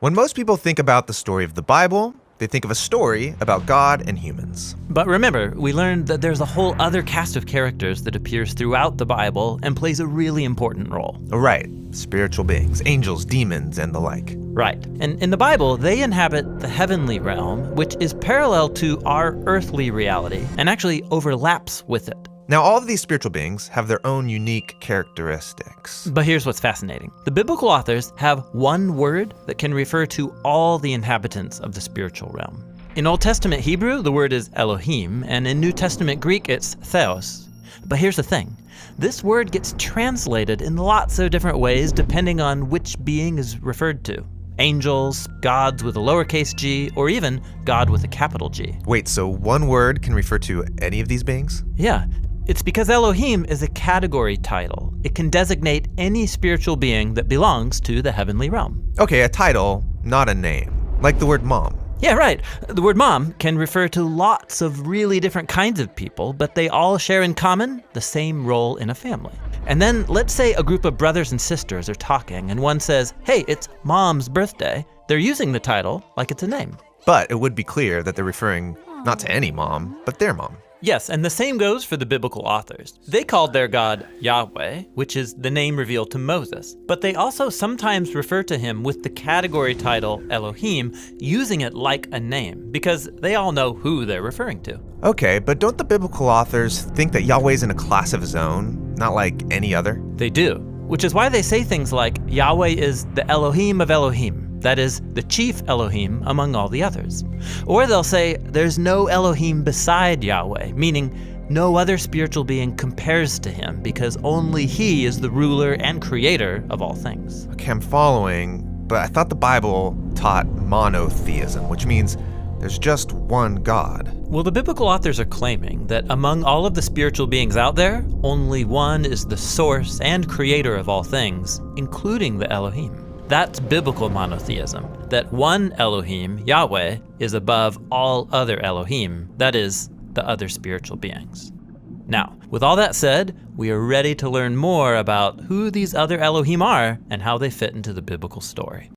When most people think about the story of the Bible, they think of a story about God and humans. But remember, we learned that there's a whole other cast of characters that appears throughout the Bible and plays a really important role. Oh, right. Spiritual beings, angels, demons, and the like. Right. And in the Bible, they inhabit the heavenly realm, which is parallel to our earthly reality and actually overlaps with it. Now, all of these spiritual beings have their own unique characteristics. But here's what's fascinating. The biblical authors have one word that can refer to all the inhabitants of the spiritual realm. In Old Testament Hebrew, the word is Elohim, and in New Testament Greek, it's Theos. But here's the thing. This word gets translated in lots of different ways depending on which being is referred to. Angels, gods with a lowercase g, or even God with a capital G. Wait, so one word can refer to any of these beings? Yeah. It's because Elohim is a category title. It can designate any spiritual being that belongs to the heavenly realm. Okay, a title, not a name. Like the word mom. Yeah, right. The word mom can refer to lots of really different kinds of people, but they all share in common the same role in a family. And then let's say a group of brothers and sisters are talking and one says, hey, it's mom's birthday. They're using the title like it's a name. But it would be clear that they're referring not to any mom, but their mom. Yes, and the same goes for the biblical authors. They called their God Yahweh, which is the name revealed to Moses. But they also sometimes refer to him with the category title Elohim, using it like a name, because they all know who they're referring to. Okay, but don't the biblical authors think that Yahweh's in a class of his own, not like any other? They do, which is why they say things like Yahweh is the Elohim of Elohim. That is, the chief Elohim among all the others. Or they'll say, there's no Elohim beside Yahweh, meaning no other spiritual being compares to him because only he is the ruler and creator of all things. Okay, I'm following, but I thought the Bible taught monotheism, which means there's just one God. Well, the biblical authors are claiming that among all of the spiritual beings out there, only one is the source and creator of all things, including the Elohim. That's biblical monotheism, that one Elohim, Yahweh, is above all other Elohim, that is, the other spiritual beings. Now, with all that said, we are ready to learn more about who these other Elohim are and how they fit into the biblical story.